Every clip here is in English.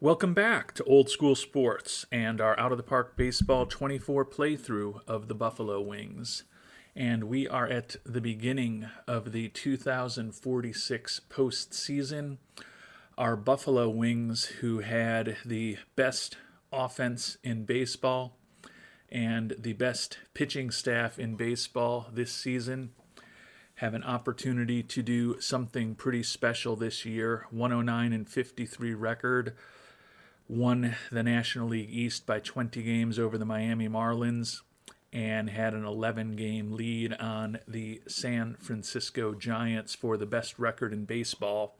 Welcome back to Old School Sports and our Out of the Park Baseball 24 playthrough of the Buffalo Wings. And we are at the beginning of the 2046 postseason. Our Buffalo Wings, who had the best offense in baseball and the best pitching staff in baseball this season, have an opportunity to do something pretty special this year. 109-53 record. Won the National League East by 20 games over the Miami Marlins and had an 11-game lead on the San Francisco Giants for the best record in baseball.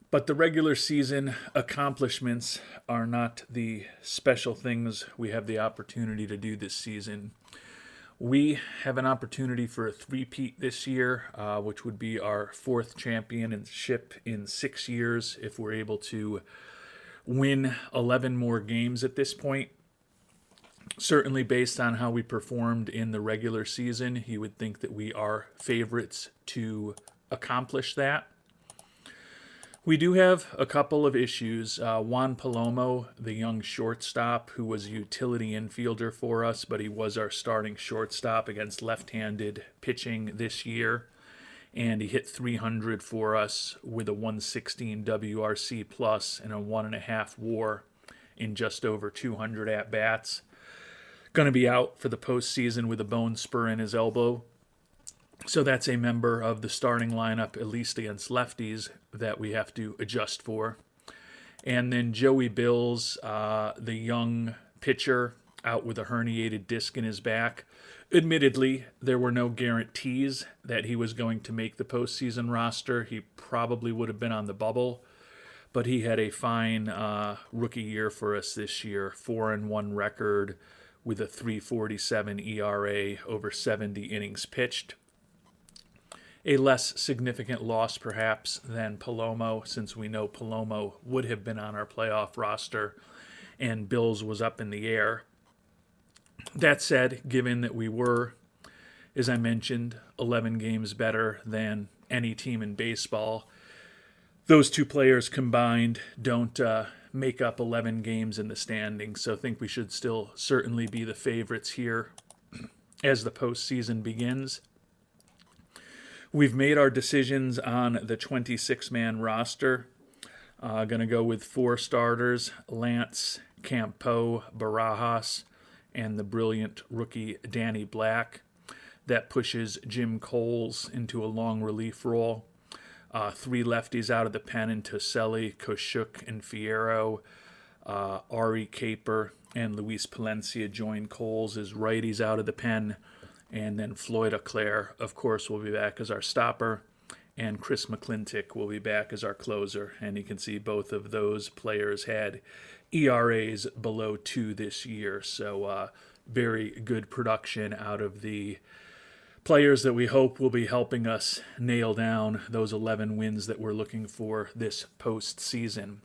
But the regular season accomplishments are not the special things we have the opportunity to do this season. We have an opportunity for a three-peat this year, which would be our fourth championship in 6 years if we're able to win 11 more games at this point. Certainly based on how we performed in the regular season, you would think that we are favorites to accomplish that. We do have a couple of issues. Juan Palomo, the young shortstop, who was a utility infielder for us, but he was our starting shortstop against left-handed pitching this year. And he hit 300 for us with a 116 WRC plus and a 1.5 WAR in just over 200 at-bats. Going to be out for the postseason with a bone spur in his elbow. So that's a member of the starting lineup, at least against lefties, that we have to adjust for. And then Joey Bills, the young pitcher, out with a herniated disc in his back. Admittedly, there were no guarantees that he was going to make the postseason roster. He probably would have been on the bubble, but he had a fine rookie year for us this year. 4-1 record with a 3.47 ERA over 70 innings pitched. A less significant loss, perhaps, than Palomo, since we know Palomo would have been on our playoff roster and Bills was up in the air. That said, given that we were, as I mentioned, 11 games better than any team in baseball, those two players combined don't make up 11 games in the standings, so I think we should still certainly be the favorites here as the postseason begins. We've made our decisions on the 26-man roster. Going to go with 4 starters: Lance, Campo, Barajas, and the brilliant rookie Danny Black. That pushes Jim Coles into a long relief role. 3 lefties out of the pen in Toselli, Koshuk, and Fierro. Ari Caper and Luis Palencia join Coles as righties out of the pen. And then Floyd Auclair, of course, will be back as our stopper. And Chris McClintock will be back as our closer. And you can see both of those players had ERAs below 2 this year. So very good production out of the players that we hope will be helping us nail down those 11 wins that we're looking for this postseason.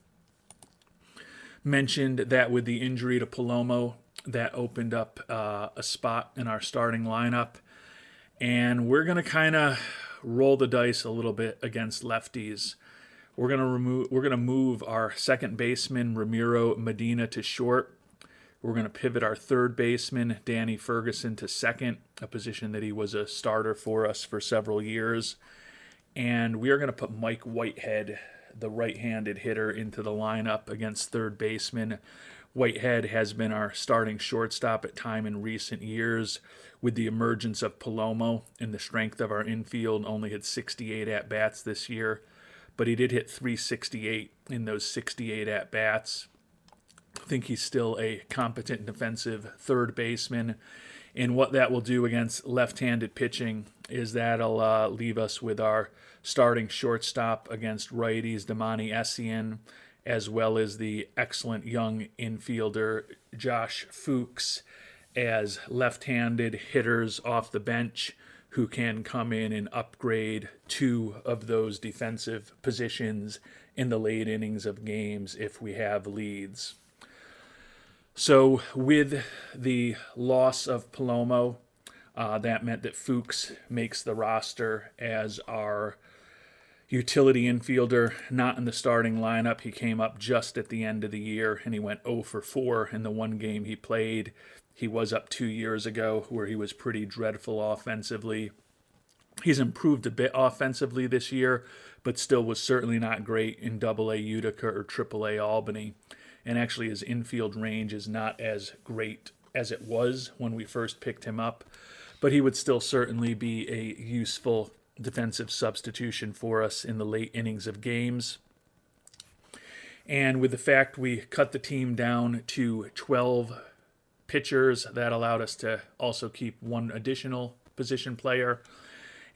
Mentioned that with the injury to Palomo, that opened up a spot in our starting lineup. And we're going to kind of roll the dice a little bit against lefties. We're going to move our second baseman, Ramiro Medina, to short. We're going to pivot our third baseman, Danny Ferguson, to second, a position that he was a starter for us for several years. And we are going to put Mike Whitehead, the right-handed hitter, into the lineup against third baseman. Whitehead has been our starting shortstop at time in recent years. With the emergence of Palomo and the strength of our infield, only had 68 at-bats this year, but he did hit 368 in those 68 at-bats. I think he's still a competent defensive third baseman, and what that will do against left-handed pitching is that'll leave us with our starting shortstop against righties, Damani Essien, as well as the excellent young infielder Josh Fuchs, as left-handed hitters off the bench who can come in and upgrade 2 of those defensive positions in the late innings of games if we have leads. So with the loss of Palomo, that meant that Fuchs makes the roster as our utility infielder, not in the starting lineup. He came up just at the end of the year, and he went 0 for 4 in the one game he played. He was up 2 years ago, where he was pretty dreadful offensively. He's improved a bit offensively this year, but still was certainly not great in Double-A Utica or Triple-A Albany. And actually his infield range is not as great as it was when we first picked him up, but he would still certainly be a useful defensive substitution for us in the late innings of games. And with the fact we cut the team down to 12 pitchers, that allowed us to also keep one additional position player.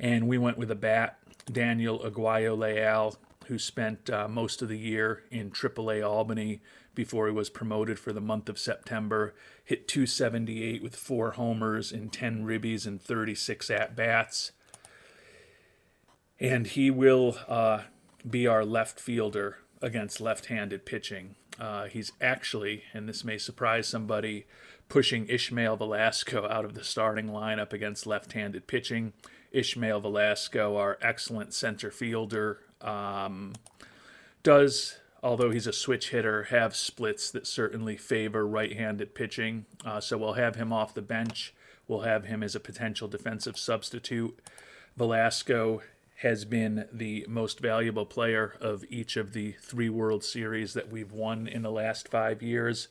And we went with a bat, Daniel Aguayo-Leal, who spent most of the year in Triple-A Albany before he was promoted for the month of September. Hit .278 with 4 homers and 10 ribbies and 36 at-bats. And he will be our left fielder against left-handed pitching. He's actually, and this may surprise somebody, pushing Ishmael Velasco out of the starting lineup against left-handed pitching. Ishmael Velasco, our excellent center fielder, does, although he's a switch hitter, have splits that certainly favor right-handed pitching. So we'll have him off the bench. We'll have him as a potential defensive substitute. Velasco has been the most valuable player of each of the 3 World Series that we've won in the last 5 years.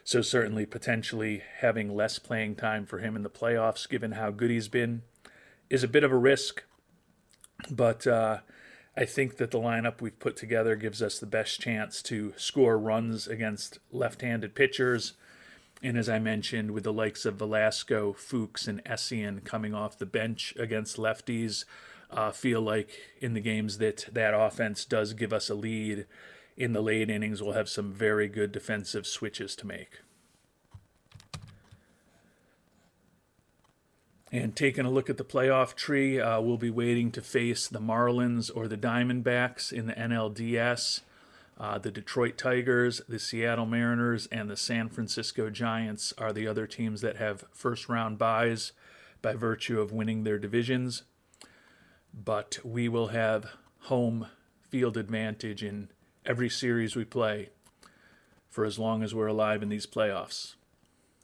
So certainly potentially having less playing time for him in the playoffs, given how good he's been, is a bit of a risk. But I think that the lineup we've put together gives us the best chance to score runs against left-handed pitchers. And as I mentioned, with the likes of Velasco, Fuchs, and Essien coming off the bench against lefties, feel like in the games that offense does give us a lead, in the late innings we'll have some very good defensive switches to make. And taking a look at the playoff tree, we'll be waiting to face the Marlins or the Diamondbacks in the NLDS. The Detroit Tigers, the Seattle Mariners, and the San Francisco Giants are the other teams that have first-round byes by virtue of winning their divisions. But we will have home field advantage in every series we play for as long as we're alive in these playoffs,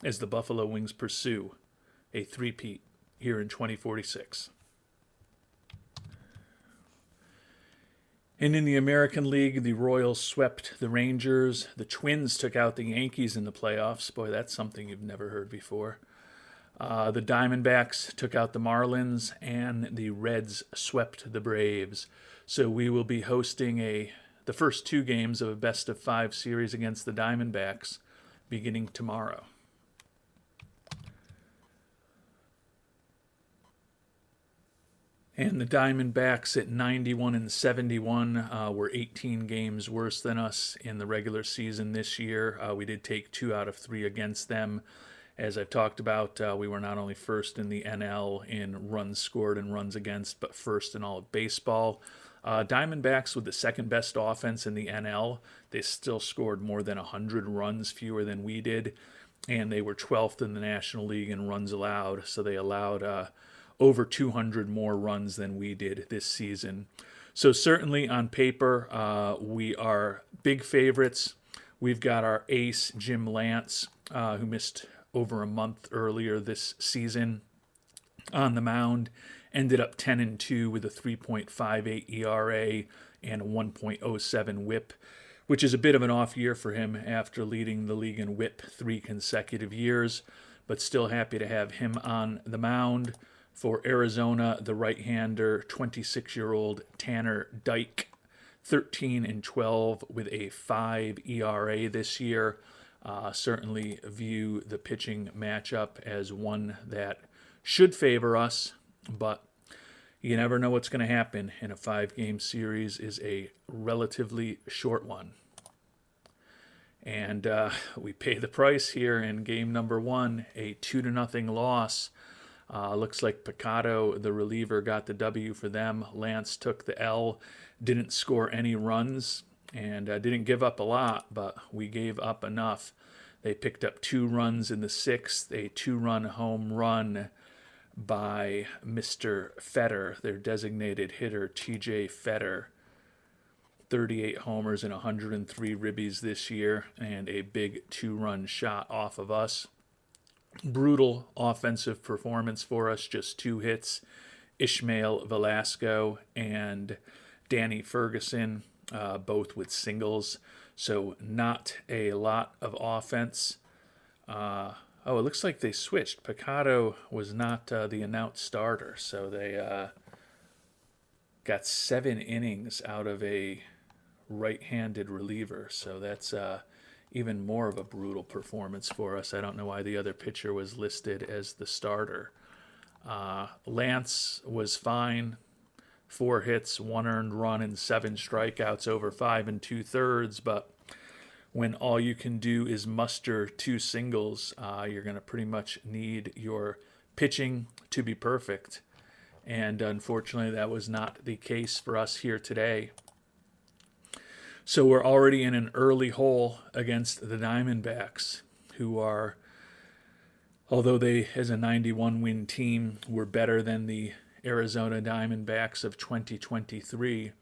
as the Buffalo Wings pursue a three-peat here in 2046. And in the American League, the Royals swept the Rangers. The Twins took out the Yankees in the playoffs. Boy, that's something you've never heard before. The Diamondbacks took out the Marlins, and the Reds swept the Braves. So we will be hosting the first 2 games of a best-of-5 series against the Diamondbacks beginning tomorrow. And the Diamondbacks at 91-71 were 18 games worse than us in the regular season this year. We did take 2 out of 3 against them. As I've talked about, we were not only first in the NL in runs scored and runs against, but first in all of baseball. Diamondbacks with the second best offense in the NL. They still scored more than 100 runs fewer than we did, and they were 12th in the National League in runs allowed, so they allowed over 200 more runs than we did this season. So certainly on paper, we are big favorites. We've got our ace, Jim Lance, who missed over a month earlier this season on the mound, ended up 10-2 with a 3.58 ERA and a 1.07 whip, which is a bit of an off year for him after leading the league in whip 3 consecutive years, but still happy to have him on the mound. For Arizona, the right-hander, 26-year-old Tanner Dyke, 13-12 with a 5 ERA this year. Certainly view the pitching matchup as one that should favor us, but you never know what's going to happen, and a 5-game series is a relatively short one. And we pay the price here in game number 1, a 2-0 loss. Looks like Picado, the reliever, got the W for them. Lance took the L, didn't score any runs, and didn't give up a lot, but we gave up enough. They picked up 2 runs in the 6th, a 2-run home run by Mr. Fetter, their designated hitter, TJ Fetter, 38 homers and 103 ribbies this year, and a big 2-run shot off of us. Brutal offensive performance for us, just 2 hits. Ishmael Velasco and Danny Ferguson, both with singles. So not a lot of offense. Oh, it looks like they switched. Picado was not the announced starter, so they got 7 innings out of a right-handed reliever. So that's even more of a brutal performance for us. I don't know why the other pitcher was listed as the starter. Lance was fine. 4 hits, 1 earned run, and 7 strikeouts over 5 2/3. But when all you can do is muster 2 singles, you're going to pretty much need your pitching to be perfect. And unfortunately, that was not the case for us here today. So we're already in an early hole against the Diamondbacks, who are, although they, as a 91-win team, were better than the Arizona Diamondbacks of 2023,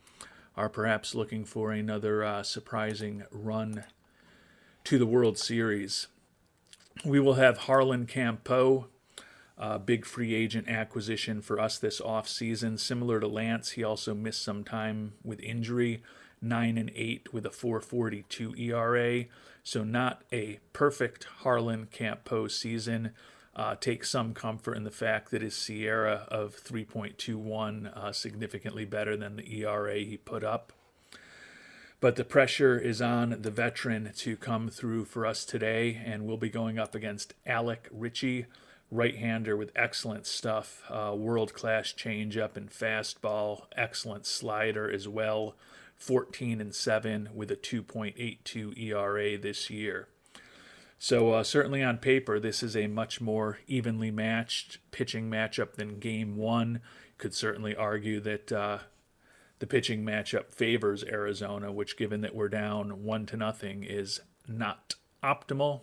are perhaps looking for another surprising run to the World Series. We will have Harlan Campeau, big free agent acquisition for us this offseason. Similar to Lance, he also missed some time with injury, 9-8 with a 4.42 ERA. So not a perfect Harlan Campeau season. Take some comfort in the fact that his Sierra of 3.21 significantly better than the ERA he put up. But the pressure is on the veteran to come through for us today, and we'll be going up against Alec Ritchie, right-hander with excellent stuff, world-class changeup and fastball, excellent slider as well, 14-7 with a 2.82 ERA this year. So certainly on paper, this is a much more evenly matched pitching matchup than Game 1. Could certainly argue that the pitching matchup favors Arizona, which, given that we're down 1-0, is not optimal.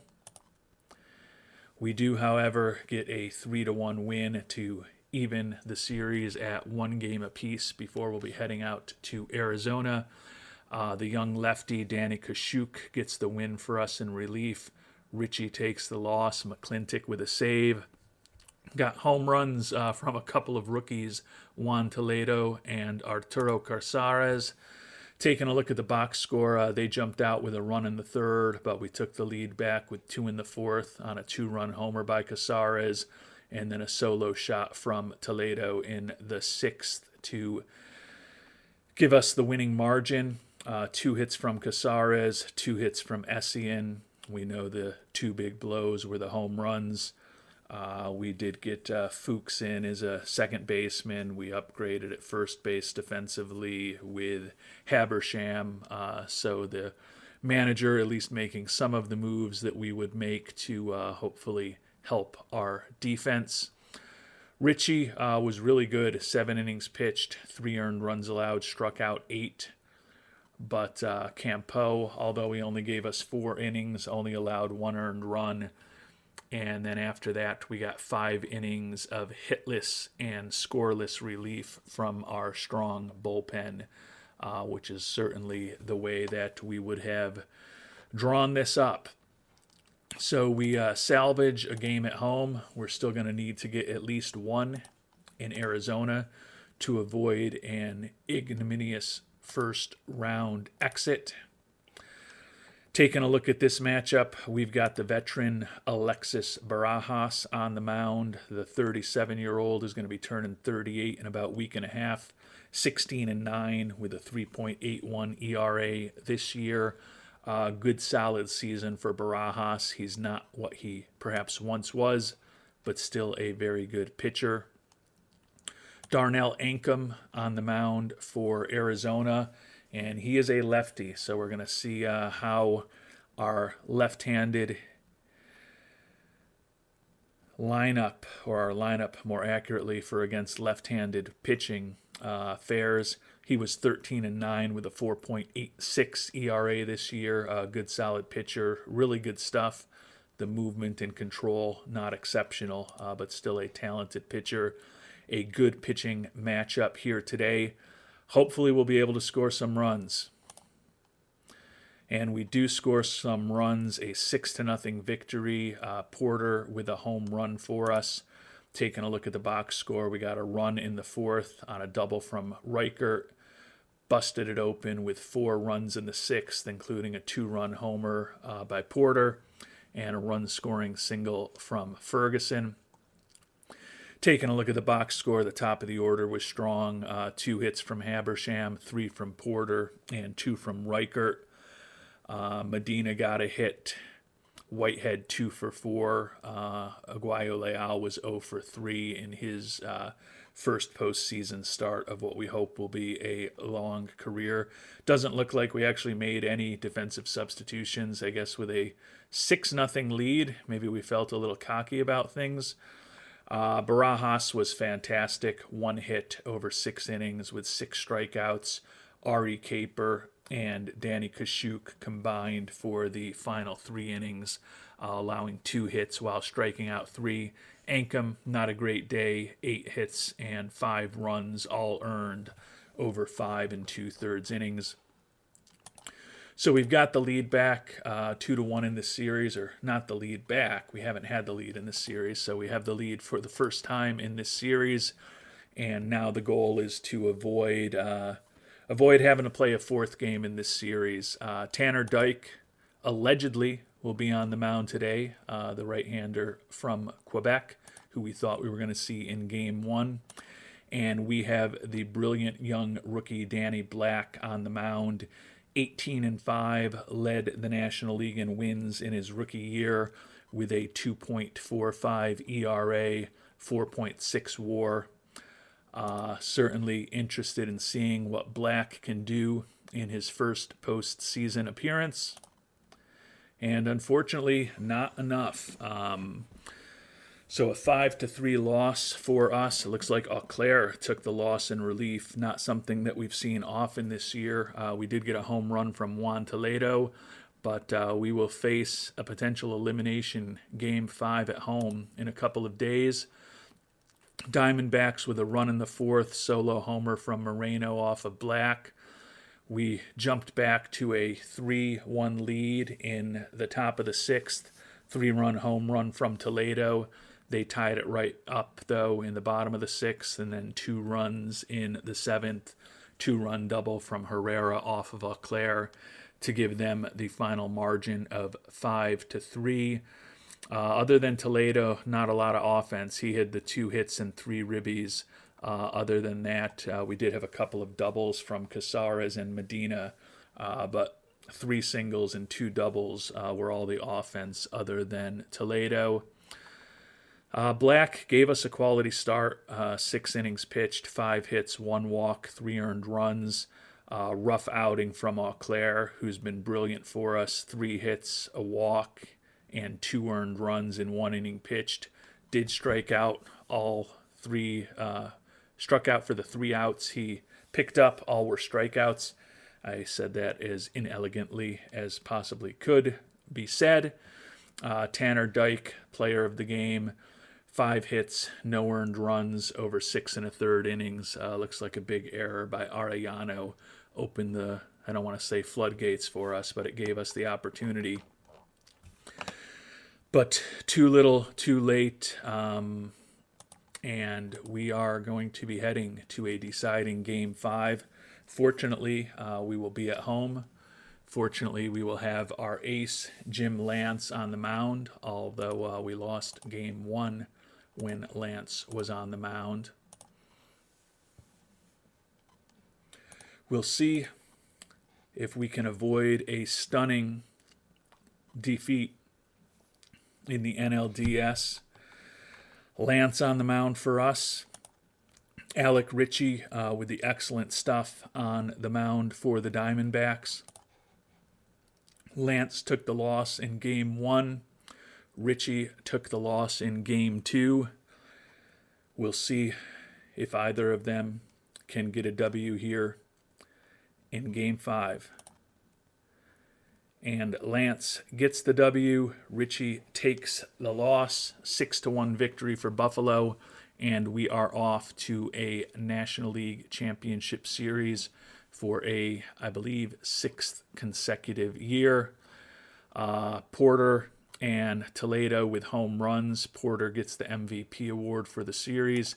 We do, however, get a 3-1 win to even the series at 1 game apiece before we'll be heading out to Arizona. The young lefty, Danny Kashuk, gets the win for us in relief. Ritchie takes the loss. McClintock with a save. Got home runs from a couple of rookies, Juan Toledo and Arturo Casares. Taking a look at the box score, they jumped out with a run in the 3rd, but we took the lead back with 2 in the 4th on a 2-run homer by Casares, and then a solo shot from Toledo in the 6th to give us the winning margin. 2 hits from Casares, 2 hits from Essien. We know the 2 big blows were the home runs. We did get Fuchs in as a second baseman. We upgraded at first base defensively with Habersham. So the manager at least making some of the moves that we would make to hopefully help our defense. Ritchie was really good. 7 innings pitched, 3 earned runs allowed, struck out 8. But Campeau, although he only gave us 4 innings, only allowed 1 earned run. And then after that, we got 5 innings of hitless and scoreless relief from our strong bullpen, which is certainly the way that we would have drawn this up. So we salvage a game at home. We're still going to need to get at least 1 in Arizona to avoid an ignominious first-round exit. Taking a look at this matchup, we've got the veteran Alexis Barajas on the mound. The 37-year-old is going to be turning 38 in about a week and a half, 16-9 with a 3.81 ERA this year. Good solid season for Barajas. He's not what he perhaps once was, but still a very good pitcher. Darnell Ankam on the mound for Arizona, and he is a lefty, so we're going to see how our left-handed lineup, or our lineup more accurately for against left-handed pitching, fares. He was 13-9 with a 4.86 ERA this year. A good solid pitcher, really good stuff. The movement and control, not exceptional, but still a talented pitcher. A good pitching matchup here today. Hopefully we'll be able to score some runs. And we do score some runs, a 6-0 victory. Porter with a home run for us. Taking a look at the box score, we got a run in the fourth on a double from Reichert. Busted it open with 4 runs in the sixth, including a 2-run homer by Porter and a run-scoring single from Ferguson. Taking a look at the box score, the top of the order was strong. 2 hits from Habersham, 3 from Porter, and 2 from Reichert. Medina got a hit. Whitehead 2 for 4. Aguayo Leal was 0 for 3 in his first postseason start of what we hope will be a long career. Doesn't look like we actually made any defensive substitutions. I guess with a 6-0 lead, maybe we felt a little cocky about things. Barajas was fantastic. 1 hit over 6 innings with 6 strikeouts. Ari Caper and Danny Kashuk combined for the final 3 innings, allowing 2 hits while striking out 3. Ankam, not a great day, 8 hits and 5 runs, all earned over 5 2/3 innings. So we've got the lead back 2-1 in this series, or not the lead back. We haven't had the lead in this series, so we have the lead for the first time in this series. And now the goal is to avoid having to play a 4th game in this series. Tanner Dyke allegedly will be on the mound today, the right-hander from Quebec, who we thought we were going to see in Game 1. And we have the brilliant young rookie Danny Black on the mound. 18-5, led the National League in wins in his rookie year with a 2.45 ERA, 4.6 WAR. Certainly interested in seeing what Black can do in his first postseason appearance. And unfortunately, not enough. So a 5-3 loss for us. It looks like Eau Claire took the loss in relief. Not something that we've seen often this year. We did get a home run from Juan Toledo, but we will face a potential elimination Game 5 at home in a couple of days. Diamondbacks with a run in the fourth, solo homer from Moreno off of Black. We jumped back to a 3-1 lead in the top of the sixth. 3-run home run from Toledo. They tied it right up, though, in the bottom of the sixth, and then 2 runs in the seventh. 2-run double from Herrera off of Eau Claire to give them the final margin of 5-3. Other than Toledo, not a lot of offense. He had the 2 hits and 3 ribbies. Other than that, we did have a couple of doubles from Casares and Medina, but 3 singles and 2 doubles were all the offense other than Toledo. Black gave us a quality start, 6 innings pitched, 5 hits, 1 walk, 3 earned runs. Rough outing from Eau Claire, who's been brilliant for us, 3 hits, a walk, and 2 earned runs in 1 inning pitched. Did strike out all 3, struck out for the 3 outs he picked up. All were strikeouts. I said that as inelegantly as possibly could be said. Tanner Dyke, player of the game, 5 hits, no earned runs over 6 1/3 innings. Looks like a big error by Arellano. Opened the, I don't want to say floodgates for us, but it gave us the opportunity. But too little, too late. And we are going to be heading to a deciding Game 5. Fortunately, we will be at home. Fortunately, we will have our ace, Jim Lance, on the mound, although we lost Game 1 when Lance was on the mound. We'll see if we can avoid a stunning defeat in the NLDS. Lance on the mound for us. Alec Ritchie with the excellent stuff on the mound for the Diamondbacks. Lance took the loss in Game 1. Ritchie took the loss in Game 2. We'll see if either of them can get a W here in Game 5. And Lance gets the W. Ritchie takes the loss. 6-1 victory for Buffalo. And we are off to a National League Championship Series for I believe, 6th consecutive year. Porter and Toledo with home runs. Porter gets the MVP award for the series.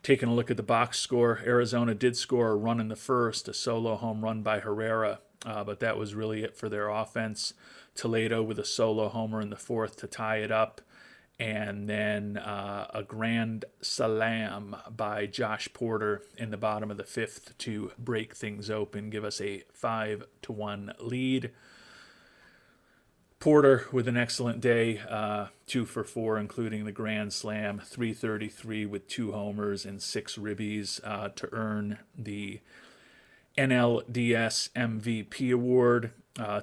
Taking a look at the box score, Arizona did score a run in the first, a solo home run by Herrera, but that was really it for their offense. Toledo with a solo homer in the fourth to tie it up, and then a grand slam by Josh Porter in the bottom of the fifth to break things open, give us a 5-1 lead. Porter with an excellent day, 2 for 4, including the grand slam, 333 with 2 homers and 6 ribbies to earn the NLDS MVP award.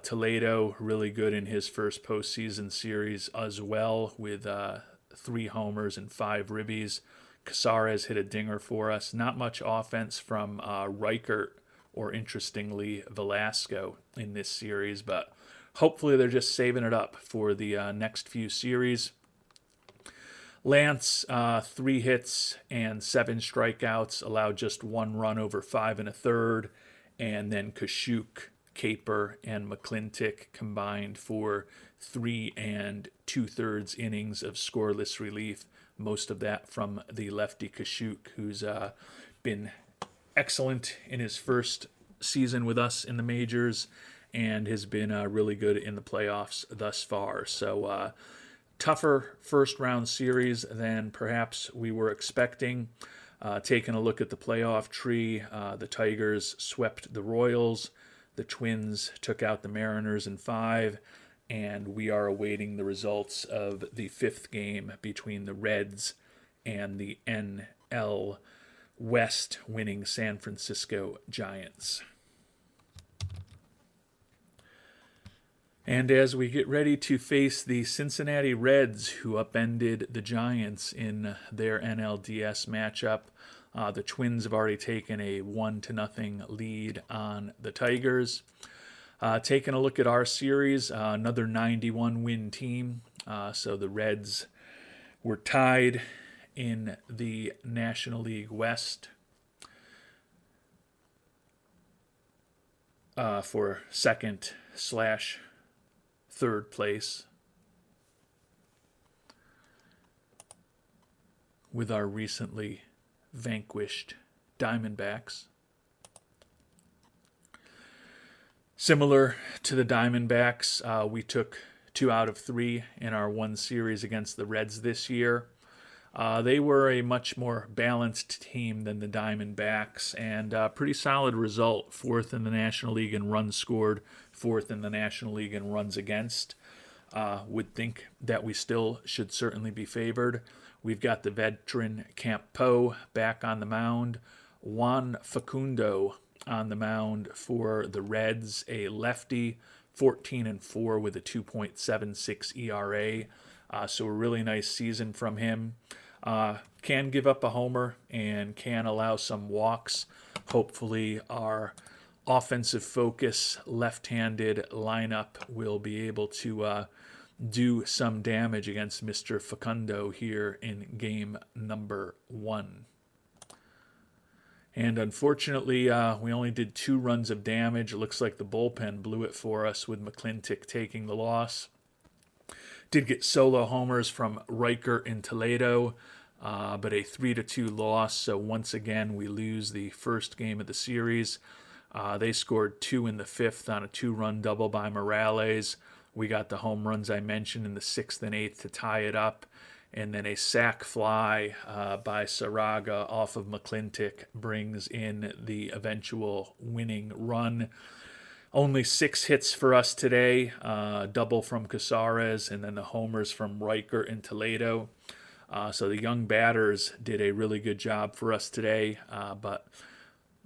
Toledo really good in his first postseason series as well, with 3 homers and 5 ribbies. Casares hit a dinger for us. Not much offense from Reichert or, interestingly, Velasco in this series, but hopefully they're just saving it up for the next few series. Lance, 3 hits and 7 strikeouts, allowed just 1 run over 5 1/3, and then Kashuk, Caper, and McClintock combined for 3 2/3 innings of scoreless relief, most of that from the lefty Kashuk, who's been excellent in his first season with us in the majors and has been really good in the playoffs thus far. So tougher first-round series than perhaps we were expecting. Taking a look at the playoff tree, the Tigers swept the Royals. The Twins took out the Mariners in 5, and we are awaiting the results of the 5th game between the Reds and the NL West winning San Francisco Giants. And as we get ready to face the Cincinnati Reds, who upended the Giants in their NLDS matchup, the Twins have already taken a 1-0 lead on the Tigers. Taking a look at our series, another 91-win team. So the Reds were tied in the National League West for second/third place, with our recently vanquished Diamondbacks. Similar to the Diamondbacks, we took 2 out of 3 in our one series against the Reds this year. They were a much more balanced team than the Diamondbacks, and pretty solid result, 4th in the National League in runs scored, 4th in the National League in runs against. Would think that we still should certainly be favored. We've got the veteran Campo back on the mound. Juan Facundo on the mound for the Reds, a lefty, 14-4 with a 2.76 ERA. So a really nice season from him. Can give up a homer and can allow some walks. Hopefully our offensive focus, left-handed lineup will be able to do some damage against Mr. Facundo here in game number 1. And unfortunately, we only did 2 runs of damage. It looks like the bullpen blew it for us, with McClintock taking the loss. Did get solo homers from Reichert and Toledo, but a 3-2 loss. So once again, we lose the first game of the series. They scored 2 in the 5th on a 2-run double by Morales. We got the home runs I mentioned in the 6th and 8th to tie it up. And then a sac fly by Saraga off of McClintock brings in the eventual winning run. Only 6 hits for us today, double from Casares, and then the homers from Reichert and Toledo. So the young batters did a really good job for us today, but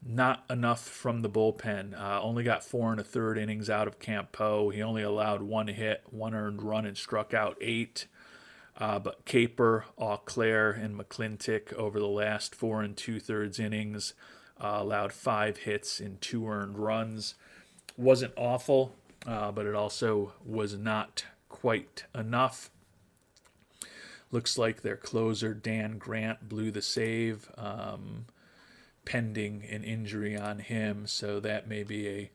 not enough from the bullpen. Only got 4 1/3 innings out of Campo. He only allowed 1 hit, 1 earned run, and struck out 8. But Caper, Auclair, and McClintock over the last 4 2/3 innings allowed 5 hits and 2 earned runs. Wasn't awful, but it also was not quite enough. Looks like their closer, Dan Grant, blew the save. pending an injury on him, so that may be a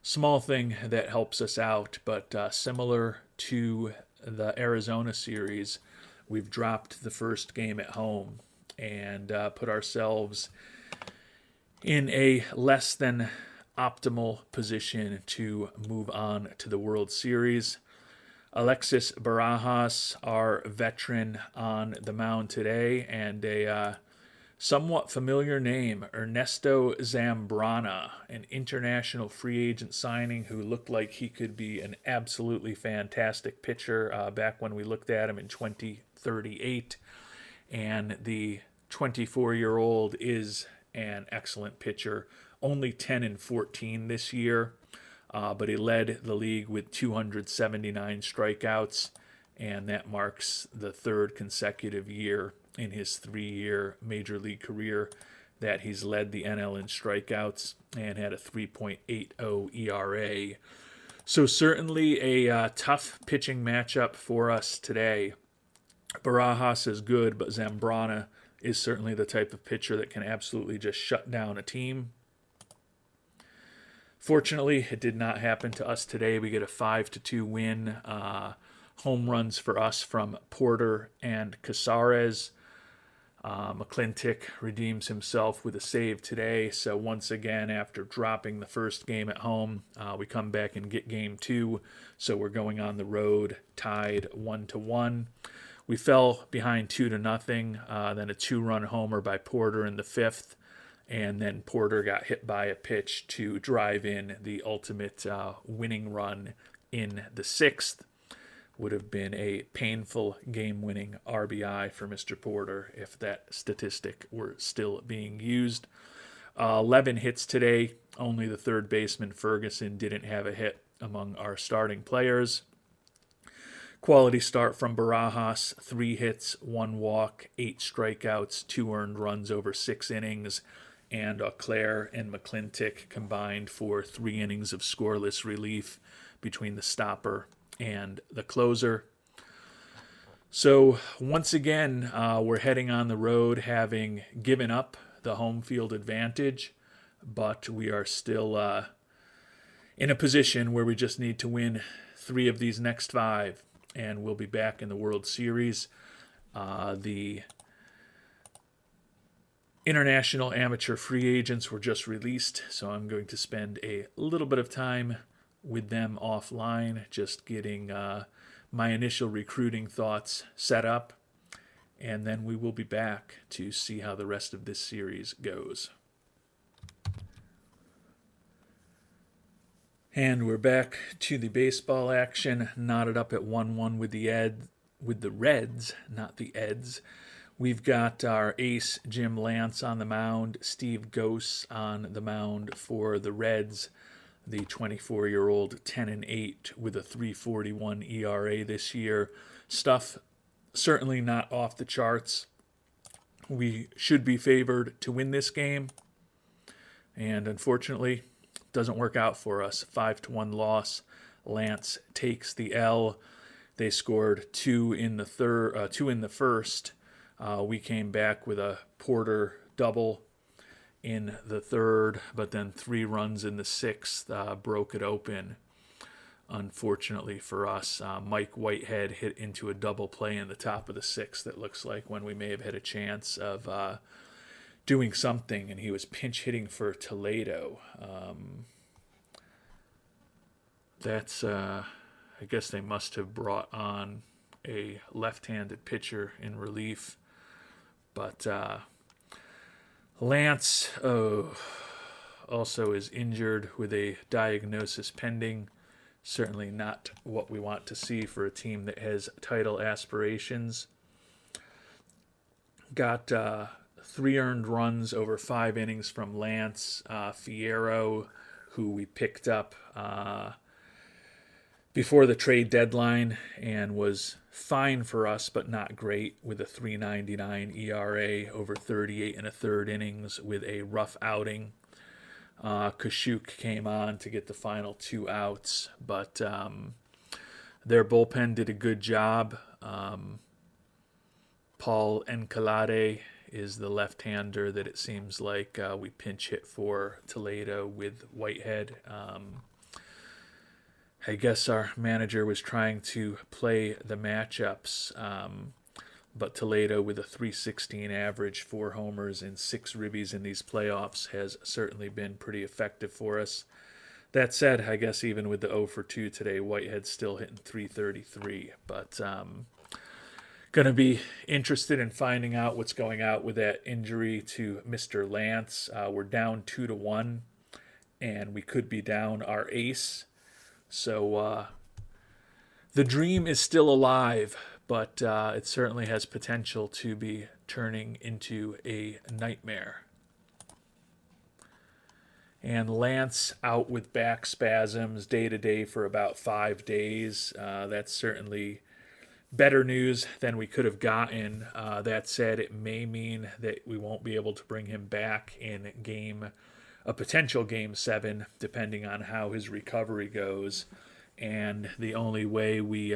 small thing that helps us out. But similar to the Arizona series, we've dropped the first game at home and put ourselves in a less than optimal position to move on to the World Series. Alexis Barajas, our veteran on the mound today, and a somewhat familiar name, Ernesto Zambrana, an international free agent signing who looked like he could be an absolutely fantastic pitcher back when we looked at him in 2038. And the 24-year-old is an excellent pitcher, only 10-14 this year, but he led the league with 279 strikeouts, and that marks the third consecutive year in his 3-year major league career that he's led the NL in strikeouts and had a 3.80 ERA. So certainly a tough pitching matchup for us today. Barajas is good, but Zambrana is certainly the type of pitcher that can absolutely just shut down a team. Fortunately, it did not happen to us today. We get a 5-2 win. Home runs for us from Porter and Casares. McClintock redeems himself with a save today. So once again, after dropping the first game at home, we come back and get game 2. So we're going on the road tied 1-1. We fell behind 2-0, then a 2-run homer by Porter in the 5th, and then Porter got hit by a pitch to drive in the ultimate winning run in the 6th. Would have been a painful game-winning RBI for Mr. Porter if that statistic were still being used. 11 hits today. Only the third baseman, Ferguson, didn't have a hit among our starting players. Quality start from Barajas, 3 hits, 1 walk, 8 strikeouts, 2 earned runs over 6 innings, and Auclair and McClintock combined for 3 innings of scoreless relief between the stopper and the closer. So once again, we're heading on the road having given up the home field advantage, but we are still in a position where we just need to win 3 of these next 5. And we'll be back in the World Series. The international amateur free agents were just released, so I'm going to spend a little bit of time with them offline, just getting my initial recruiting thoughts set up, and then we will be back to see how the rest of this series goes. And we're back to the baseball action, knotted up at 1-1 with the Reds, not the Eds. We've got our ace, Jim Lance, on the mound, Steve Gose on the mound for the Reds, the 24-year-old 10-8 with a 3.41 ERA this year. Stuff certainly not off the charts. We should be favored to win this game, and unfortunately, doesn't work out for us. 5-1 loss. Lance takes the L. They scored 2 in the first. We came back with a Porter double in the 3rd, but then 3 runs in the 6th broke it open. Unfortunately for us, Mike Whitehead hit into a double play in the top of the 6th. It looks like when we may have had a chance of doing something, and he was pinch hitting for Toledo. I guess they must have brought on a left-handed pitcher in relief. But Lance also is injured with a diagnosis pending. Certainly not what we want to see for a team that has title aspirations. Got 3 earned runs over 5 innings from Lance. Fierro, who we picked up before the trade deadline and was fine for us, but not great, with a 3.99 ERA over 38 1/3 innings with a rough outing. Kashuk came on to get the final 2 outs, but their bullpen did a good job. Paul Encalade is the left-hander that it seems like we pinch hit for Toledo with Whitehead. I guess our manager was trying to play the matchups, but Toledo with a .316 average, 4 homers and 6 ribbies in these playoffs has certainly been pretty effective for us. That said, I guess even with the 0 for 2 today, Whitehead's still hitting .333. But going to be interested in finding out what's going out with that injury to Mr. Lance. We're down 2-1, and we could be down our ace. So the dream is still alive, but it certainly has potential to be turning into a nightmare. And Lance out with back spasms day to day for about 5 days. That's certainly better news than we could have gotten. That said, it may mean that we won't be able to bring him back in a potential game 7, depending on how his recovery goes. And the only way we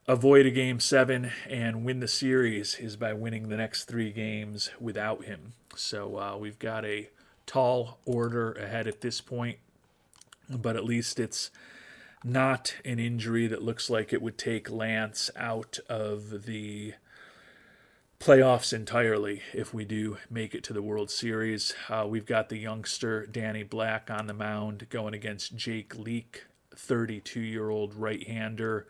avoid a game 7 and win the series is by winning the next 3 games without him. So we've got a tall order ahead at this point, but at least it's not an injury that looks like it would take Lance out of the playoffs entirely if we do make it to the World Series. We've got the youngster Danny Black on the mound going against Jake Leake, 32-year-old right-hander.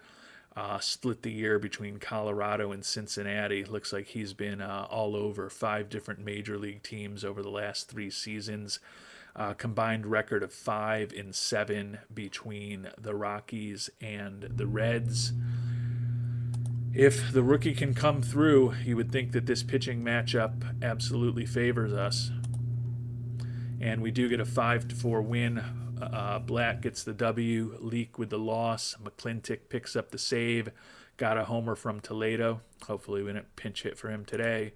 Split the year between Colorado and Cincinnati. Looks like he's been all over 5 different major league teams over the last 3 seasons. Combined record of 5-7 between the Rockies and the Reds. If the rookie can come through, you would think that this pitching matchup absolutely favors us. And we do get a 5-4 win. Black gets the W, Leak with the loss. McClintock picks up the save. Got a homer from Toledo. Hopefully we didn't pinch hit for him today.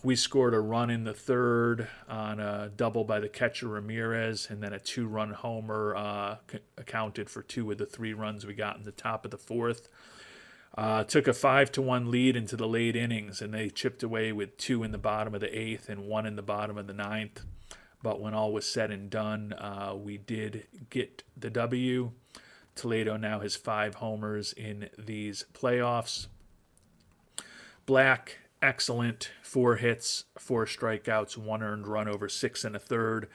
We scored a run in the 3rd on a double by the catcher Ramirez, and then a 2-run homer accounted for 2 of the 3 runs we got in the top of the 4th. Took a 5-1 lead into the late innings, and they chipped away with 2 in the bottom of the 8th and 1 in the bottom of the 9th. But when all was said and done, we did get the W. Toledo now has 5 homers in these playoffs. Black, excellent. 4 hits, 4 strikeouts, 1 earned run over 6 1/3.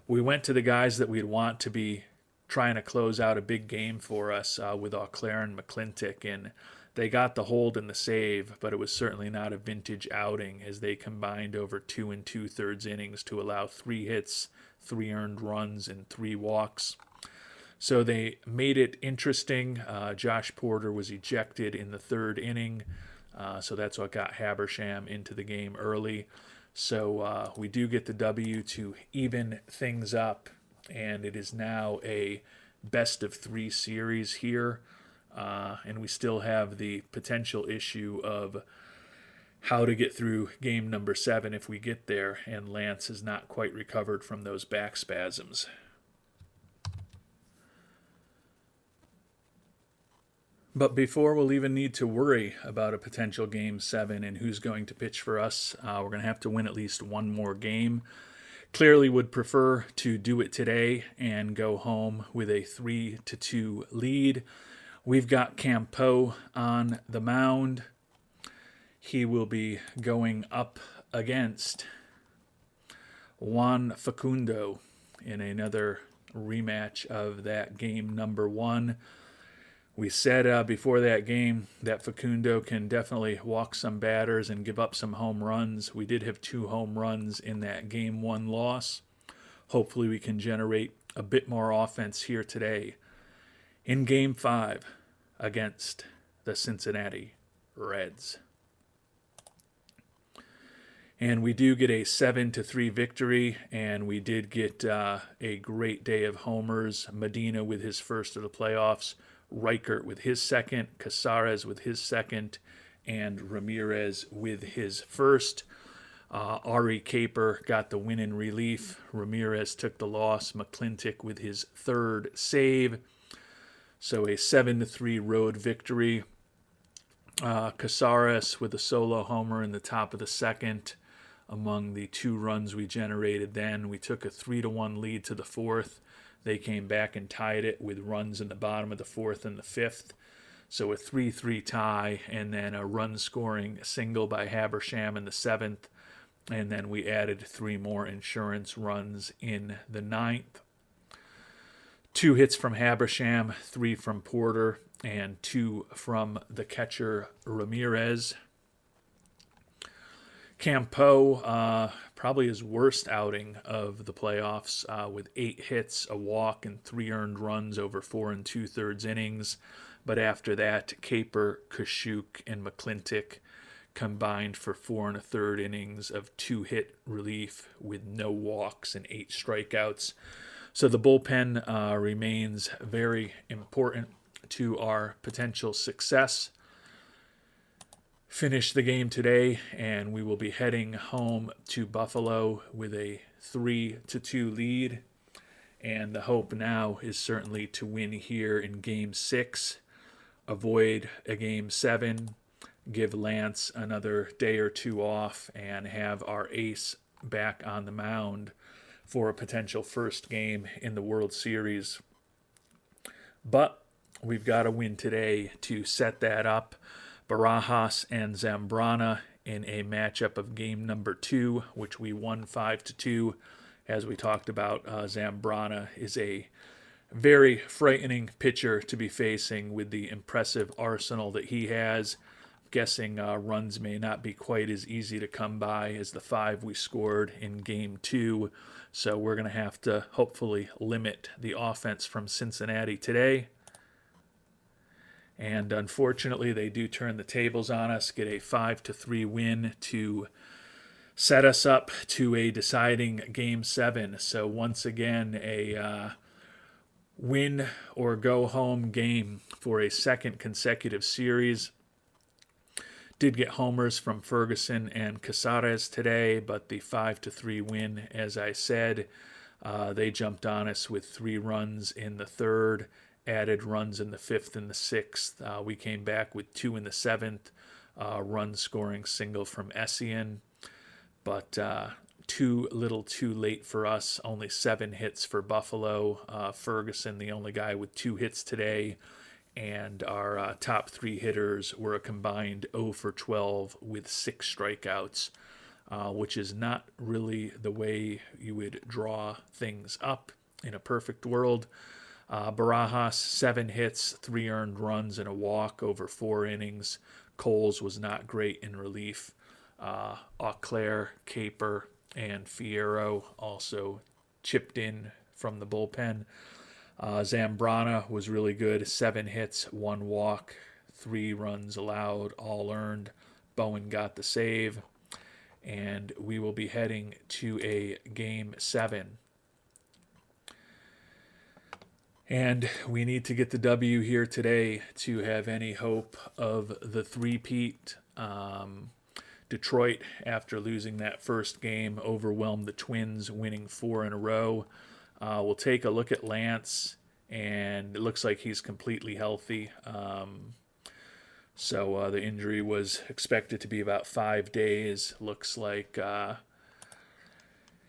We went to the guys that we'd want to be trying to close out a big game for us with Auclair and McClintock, and they got the hold and the save, but it was certainly not a vintage outing as they combined over 2 2/3 innings to allow 3 hits, 3 earned runs, and 3 walks. So they made it interesting. Josh Porter was ejected in the 3rd inning, so that's what got Habersham into the game early. So we do get the W to even things up, and it is now a best-of-3 series here. And we still have the potential issue of how to get through game number 7 if we get there, and Lance has not quite recovered from those back spasms. But before we'll even need to worry about a potential game 7 and who's going to pitch for us, we're going to have to win at least one more game. Clearly would prefer to do it today and go home with a 3-2 lead. We've got Campeau on the mound. He will be going up against Juan Facundo in another rematch of that game number 1. We said before that game that Facundo can definitely walk some batters and give up some home runs. We did have 2 home runs in that game 1 loss. Hopefully we can generate a bit more offense here today in game 5 against the Cincinnati Reds. And we do get a 7-3 victory, and we did get a great day of homers. Medina with his first of the playoffs, Reichert with his second, Casares with his second, and Ramirez with his first. Ari Caper got the win in relief. Ramirez took the loss. McClintock with his 3rd save. So a 7-3 road victory. Casares with a solo homer in the top of the second. Among the 2 runs we generated then, we took a 3-1 lead to the fourth. They came back and tied it with runs in the bottom of the fourth and the fifth. So a 3-3 tie, and then a run-scoring single by Habersham in the seventh. And then we added 3 more insurance runs in the ninth. 2 hits from Habersham, 3 from Porter, and 2 from the catcher Ramirez. Campeau, probably his worst outing of the playoffs, with 8 hits, a walk, and 3 earned runs over 4 2/3 innings. But after that, Caper, Kashuk, and McClintock combined for 4 1/3 innings of 2-hit relief with no walks and 8 strikeouts. So the bullpen remains very important to our potential success. Finish the game today, and we will be heading home to Buffalo with a 3-2 lead. And the hope now is certainly to win here in Game 6, avoid a Game 7, give Lance another day or 2 off, and have our ace back on the mound for a potential first game in the World Series. But we've got to win today to set that up. Barajas and Zambrana in a matchup of game number 2, which we won 5-2. As we talked about, Zambrana is a very frightening pitcher to be facing with the impressive arsenal that he has. Guessing runs may not be quite as easy to come by as the 5 we scored in game 2. So we're going to have to hopefully limit the offense from Cincinnati today. And unfortunately, they do turn the tables on us, get a 5-3 win to set us up to a deciding Game 7. So once again, a win or go home game for a second consecutive series. Did get homers from Ferguson and Casares today, but the 5-3 win, as I said, they jumped on us with 3 runs in the third, added runs in the fifth and the sixth. We came back with 2 in the seventh, run-scoring single from Essien, but too little too late for us. Only 7 hits for Buffalo. Ferguson, the only guy with 2 hits today, and our top 3 hitters were a combined 0 for 12 with 6 strikeouts, which is not really the way you would draw things up in a perfect world. Barajas, 7 hits, 3 earned runs, and a walk over 4 innings. Coles was not great in relief. Auclair, Caper, and Fierro also chipped in from the bullpen. Zambrana was really good. 7 hits, 1 walk, 3 runs allowed, all earned. Bowen got the save. And we will be heading to a Game 7. And we need to get the W here today to have any hope of the three-peat. Detroit, after losing that first game, overwhelmed the Twins, winning 4 in a row. We'll take a look at Lance, and it looks like he's completely healthy. So the injury was expected to be about 5 days. Looks like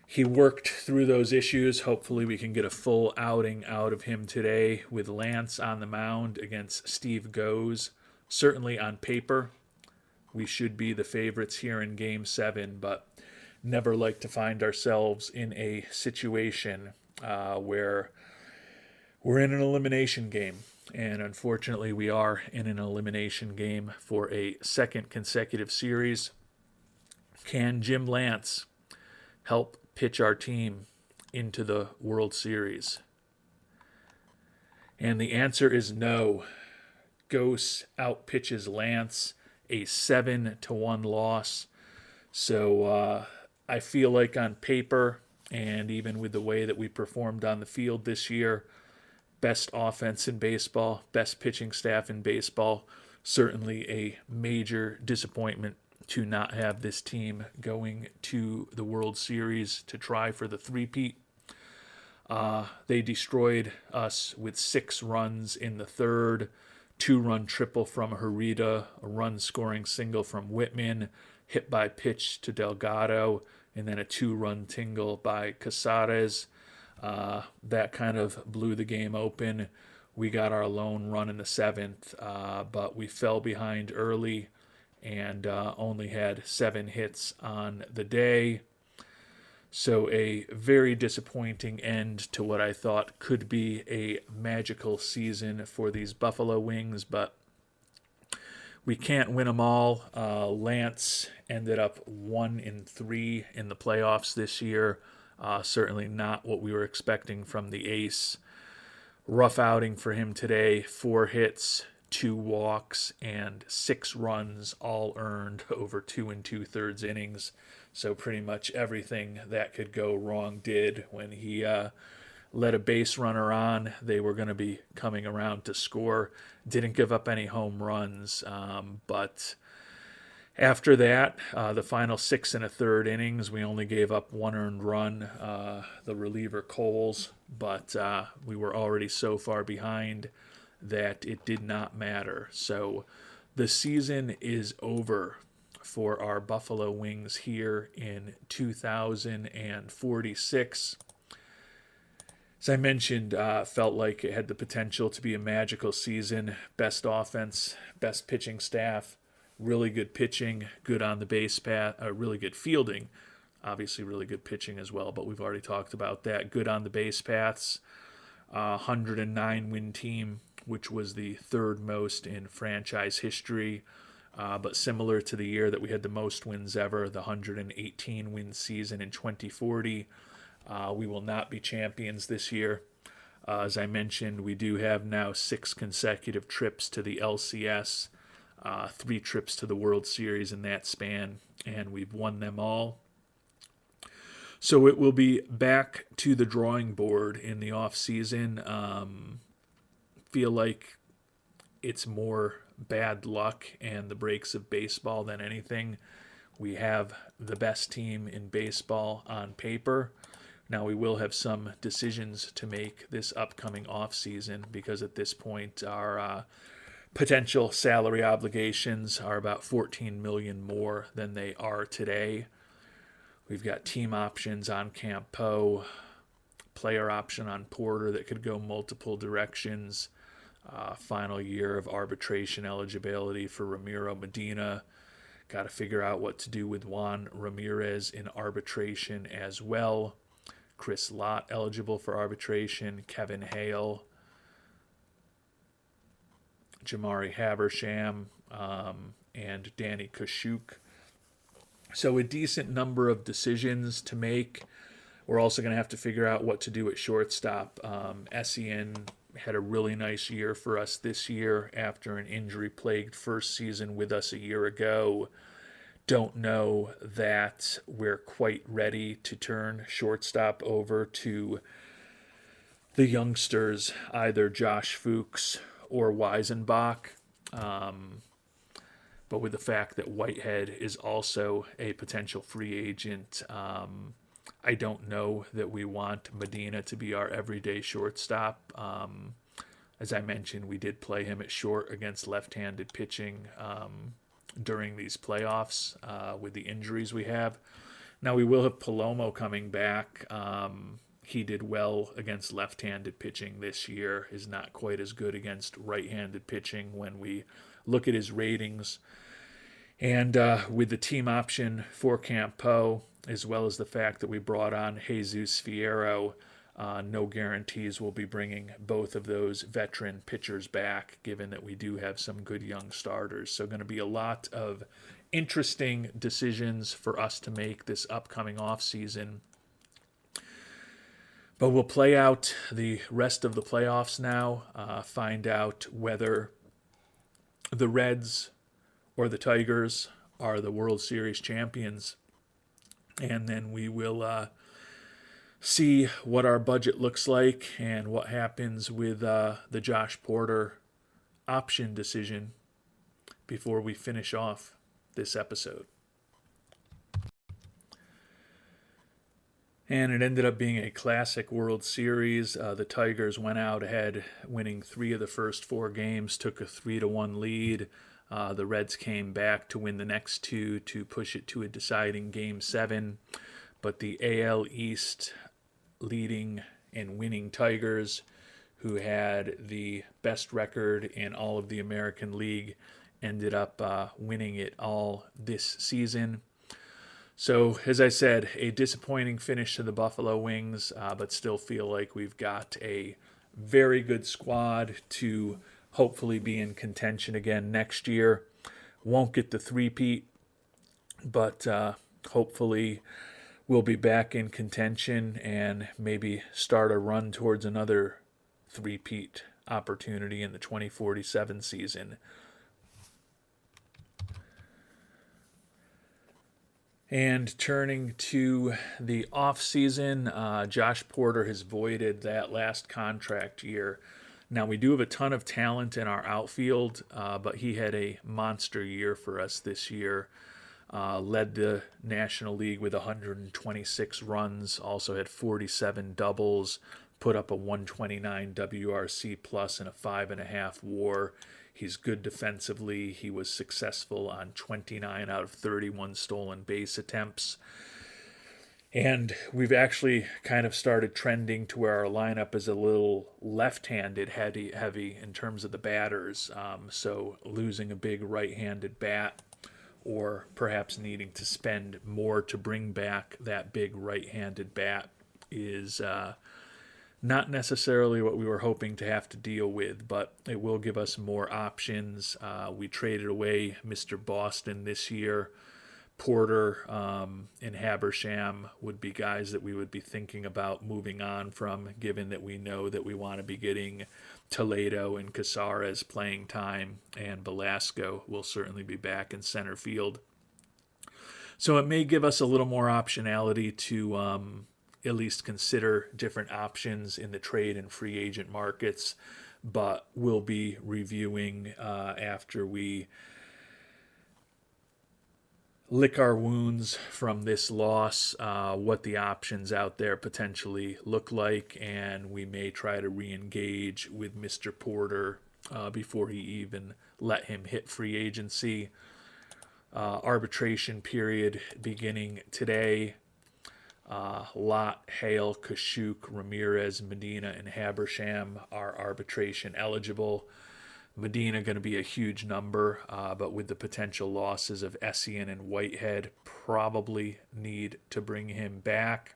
he worked through those issues. Hopefully we can get a full outing out of him today with Lance on the mound against Steve Goes. Certainly on paper, we should be the favorites here in Game 7, but never like to find ourselves in a situation where we're in an elimination game. And unfortunately, we are in an elimination game for a second consecutive series. Can Jim Lance help pitch our team into the World Series? And the answer is no. Ghost outpitches Lance, a 7-1 loss. So I feel like on paper, and even with the way that we performed on the field this year, best offense in baseball, best pitching staff in baseball, certainly a major disappointment to not have this team going to the World Series to try for the three-peat. They destroyed us with 6 runs in the third, 2-run triple from Herita, a run-scoring single from Whitman, hit by pitch to Delgado, and then a 2-run tingle by Casares. That kind of blew the game open. We got our lone run in the 7th, but we fell behind early and only had 7 hits on the day. So a very disappointing end to what I thought could be a magical season for these Buffalo Wings, but we can't win them all. Lance ended up 1-3 in the playoffs this year. Certainly not what we were expecting from the ace. Rough outing for him today. 4 hits, 2 walks, and 6 runs, all earned over 2 2/3 innings. So pretty much everything that could go wrong did. When he let a base runner on, they were going to be coming around to score. Didn't give up any home runs, but after that, the final 6 1/3 innings, we only gave up 1 earned run, the reliever Coles, but we were already so far behind that it did not matter. So the season is over for our Buffalo Wings here in 2046. As I mentioned, felt like it had the potential to be a magical season. Best offense, best pitching staff, really good pitching, good on the base path, really good fielding, obviously really good pitching as well, but we've already talked about that. Good on the base paths, 109 win team, which was the 3rd most in franchise history, but similar to the year that we had the most wins ever, the 118 win season in 2040. We will not be champions this year. As I mentioned, we do have now 6 consecutive trips to the LCS, 3 trips to the World Series in that span, and we've won them all. So it will be back to the drawing board in the off season. Feel like it's more bad luck and the breaks of baseball than anything. We have the best team in baseball on paper. Now we will have some decisions to make this upcoming off season because at this point our potential salary obligations are about $14 million more than they are today. We've got team options on Campo, player option on Porter that could go multiple directions. Final year of arbitration eligibility for Ramiro Medina. Got to figure out what to do with Juan Ramirez in arbitration as well. Chris Lott eligible for arbitration. Kevin Hale. Jamari Habersham, and Danny Kashuk. So a decent number of decisions to make. We're also going to have to figure out what to do at shortstop. Essien had a really nice year for us this year after an injury-plagued first season with us a year ago. Don't know that we're quite ready to turn shortstop over to the youngsters, either Josh Fuchs or Weisenbach. But with the fact that Whitehead is also a potential free agent, I don't know that we want Medina to be our everyday shortstop. As I mentioned, we did play him at short against left-handed pitching during these playoffs with the injuries we have. Now we will have Palomo coming back. He did well against left-handed pitching this year, is not quite as good against right-handed pitching when we look at his ratings. And with the team option for Campo, as well as the fact that we brought on Jesus Fierro, no guarantees we'll be bringing both of those veteran pitchers back, given that we do have some good young starters. So going to be a lot of interesting decisions for us to make this upcoming offseason. But we'll play out the rest of the playoffs now, find out whether the Reds or the Tigers are the World Series champions. And then we will see what our budget looks like and what happens with the Josh Porter option decision before we finish off this episode. And it ended up being a classic World Series. The Tigers went out ahead, winning 3 of the first 4 games, took a 3-1 lead. The Reds came back to win the next 2 to push it to a deciding Game 7. But the AL East leading and winning Tigers, who had the best record in all of the American League, ended up winning it all this season. So, as I said, a disappointing finish to the Buffalo Wings, but still feel like we've got a very good squad to hopefully be in contention again next year. Won't get the three-peat, but hopefully we'll be back in contention and maybe start a run towards another three-peat opportunity in the 2047 season. And turning to the off-season, Josh Porter has voided that last contract year. Now, we do have a ton of talent in our outfield, but he had a monster year for us this year. Led the National League with 126 runs, also had 47 doubles, put up a 129 WRC plus and a 5.5 WAR. He's good defensively. He was successful on 29 out of 31 stolen base attempts. And we've actually kind of started trending to where our lineup is a little left-handed heavy in terms of the batters. So losing a big right-handed bat, or perhaps needing to spend more to bring back that big right-handed bat, is not necessarily what we were hoping to have to deal with, but it will give us more options. We traded away Mr. Boston this year. Porter and Habersham would be guys that we would be thinking about moving on from, given that we know that we want to be getting Toledo and Casares playing time, and Velasco will certainly be back in center field. So it may give us a little more optionality to at least consider different options in the trade and free agent markets, but we'll be reviewing after we lick our wounds from this loss, what the options out there potentially look like, and we may try to re-engage with Mr. Porter before he even let him hit free agency. Arbitration period beginning today. Lott, Hale, Kashuk, Ramirez, Medina, and Habersham are arbitration eligible. Medina going to be a huge number, but with the potential losses of Essien and Whitehead, probably need to bring him back.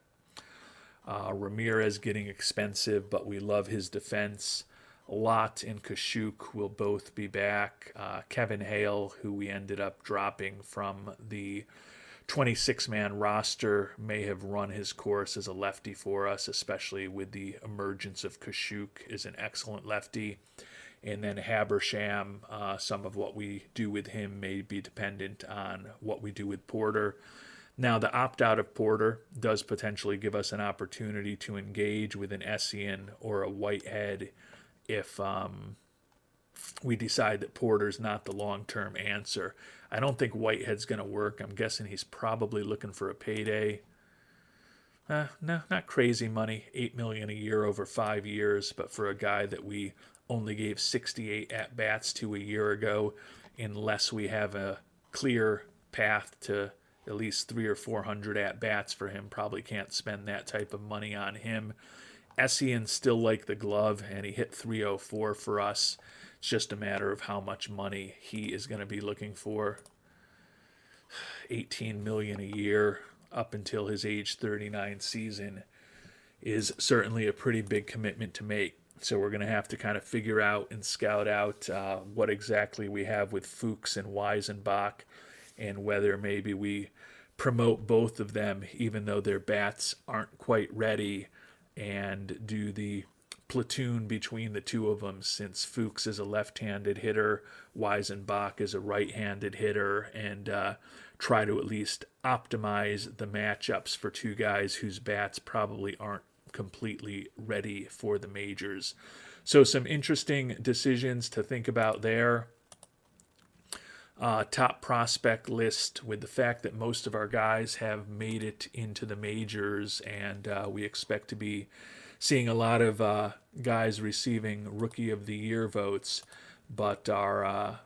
Ramirez getting expensive, but we love his defense. Lott and Kashuk will both be back. Kevin Hale, who we ended up dropping from the 26-man roster, may have run his course as a lefty for us, especially with the emergence of Kashuk as an excellent lefty. And then Habersham, some of what we do with him may be dependent on what we do with Porter. Now, the opt-out of Porter does potentially give us an opportunity to engage with an Essien or a Whitehead if we decide that Porter's not the long-term answer. I don't think Whitehead's going to work. I'm guessing he's probably looking for a payday. No, not crazy money, $8 million a year over 5 years, but for a guy that we only gave 68 at-bats to a year ago, unless we have a clear path to at least 300 or 400 at-bats for him, probably can't spend that type of money on him. Essien still like the glove, and he hit 304 for us. It's just a matter of how much money he is going to be looking for. $18 million a year up until his age 39 season is certainly a pretty big commitment to make. So we're going to have to kind of figure out and scout out what exactly we have with Fuchs and Weisenbach, and whether maybe we promote both of them even though their bats aren't quite ready, and do the platoon between the two of them, since Fuchs is a left-handed hitter, Weisenbach is a right-handed hitter, and try to at least optimize the matchups for two guys whose bats probably aren't completely ready for the majors. So some interesting decisions to think about there. top prospect list with the fact that most of our guys have made it into the majors, and we expect to be seeing a lot of guys receiving Rookie of the Year votes. But our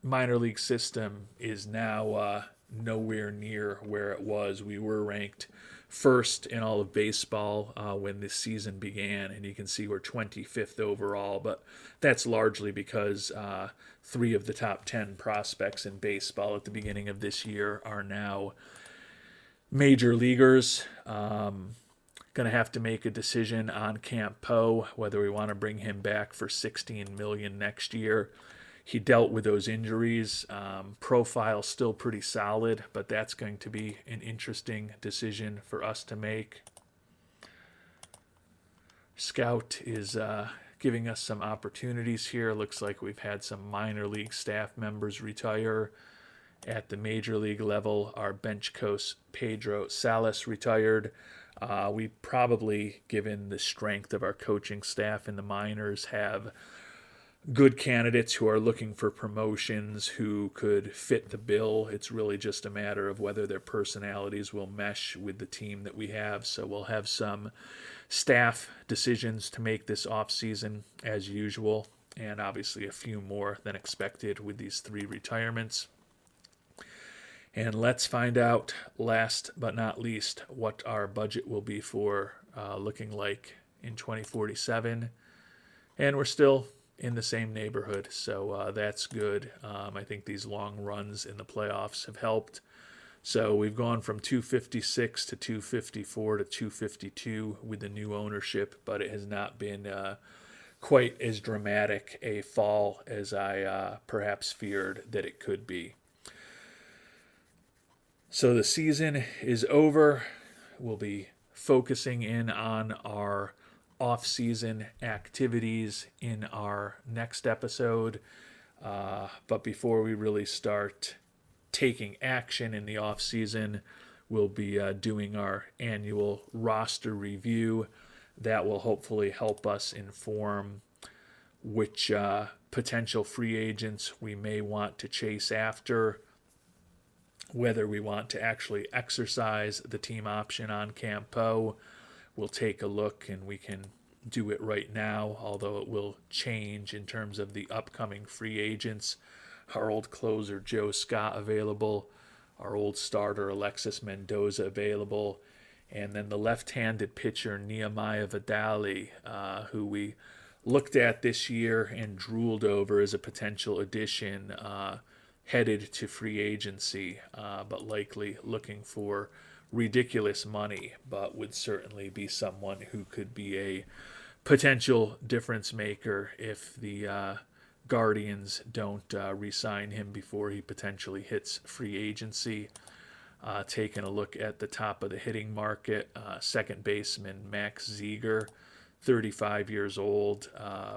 minor league system is now nowhere near where it was. We were ranked first in all of baseball when this season began, and you can see we're 25th overall, but that's largely because 3 of the top 10 prospects in baseball at the beginning of this year are now major leaguers. Going to have to make a decision on Camp Poe, whether we want to bring him back for $16 million next year. He dealt with those injuries. Profile still pretty solid, but that's going to be an interesting decision for us to make. Scout is giving us some opportunities here. Looks like we've had some minor league staff members retire. At the major league level, our bench coach Pedro Salas retired. We probably, given the strength of our coaching staff in the minors, have good candidates who are looking for promotions who could fit the bill. It's really just a matter of whether their personalities will mesh with the team that we have. So we'll have some staff decisions to make this off season as usual, and obviously a few more than expected with these 3 retirements. And let's find out, last but not least, what our budget will be for looking like in 2047. And we're still in the same neighborhood, so that's good. I think these long runs in the playoffs have helped. So we've gone from 256 to 254 to 252 with the new ownership, but it has not been quite as dramatic a fall as I perhaps feared that it could be. So the season is over. We'll be focusing in on our off-season activities in our next episode. But before we really start taking action in the off-season, we'll be doing our annual roster review. That will hopefully help us inform which potential free agents we may want to chase after, whether we want to actually exercise the team option on Camp Poe. We'll take a look, and we can do it right now, although it will change in terms of the upcoming free agents. Our old closer Joe Scott available, our old starter Alexis Mendoza available, and then the left-handed pitcher Nehemiah Vidali, who we looked at this year and drooled over as a potential addition, headed to free agency, but likely looking for ridiculous money, but would certainly be someone who could be a potential difference maker if the Guardians don't re-sign him before he potentially hits free agency. Taking a look at the top of the hitting market, second baseman Max Ziegler, 35 years old,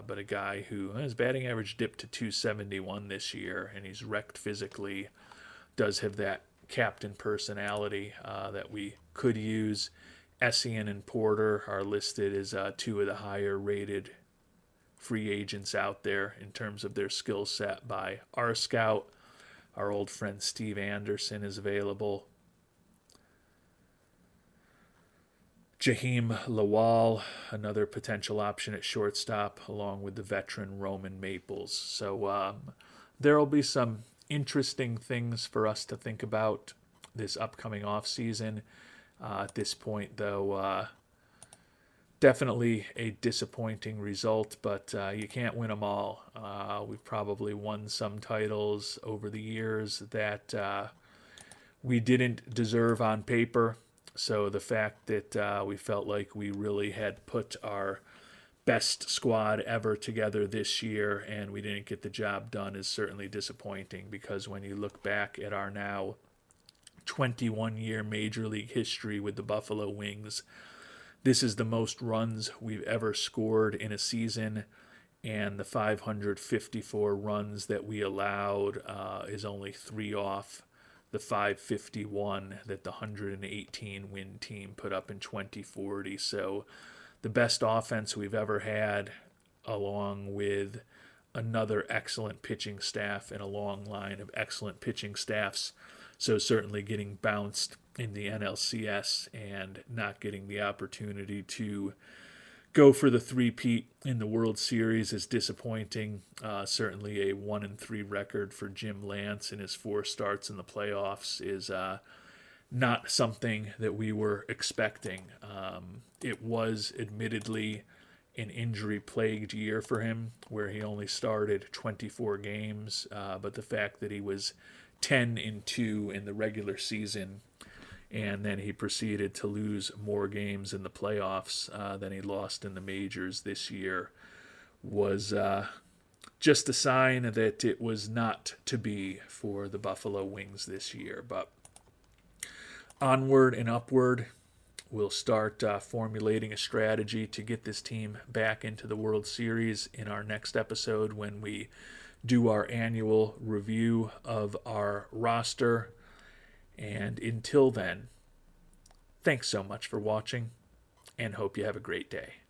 but a guy who his batting average dipped to 271 this year, and he's wrecked physically, does have that captain personality that we could use. Essien and Porter are listed as 2 of the higher rated free agents out there in terms of their skill set by our scout. Our old friend Steve Anderson is available. Jaheim Lawal, another potential option at shortstop, along with the veteran Roman Maples. So there will be some interesting things for us to think about this upcoming offseason. At this point, though, definitely a disappointing result, but you can't win them all. We've probably won some titles over the years that we didn't deserve on paper. So the fact that we felt like we really had put our best squad ever together this year and we didn't get the job done is certainly disappointing, because when you look back at our now 21-year Major League history with the Buffalo Wings, this is the most runs we've ever scored in a season, and the 554 runs that we allowed is only 3 off the 551 that the 118 win team put up in 2040. So the best offense we've ever had, along with another excellent pitching staff and a long line of excellent pitching staffs. So certainly getting bounced in the NLCS and not getting the opportunity to go for the three-peat in the World Series is disappointing. Certainly a 1-3 record for Jim Lance in his 4 starts in the playoffs is not something that we were expecting. It was admittedly an injury-plagued year for him, where he only started 24 games, but the fact that he was 10-2 in the regular season, and then he proceeded to lose more games in the playoffs than he lost in the majors this year, was just a sign that it was not to be for the Buffalo Wings this year. But onward and upward, we'll start formulating a strategy to get this team back into the World Series in our next episode, when we do our annual review of our roster. And until then, thanks so much for watching, and hope you have a great day.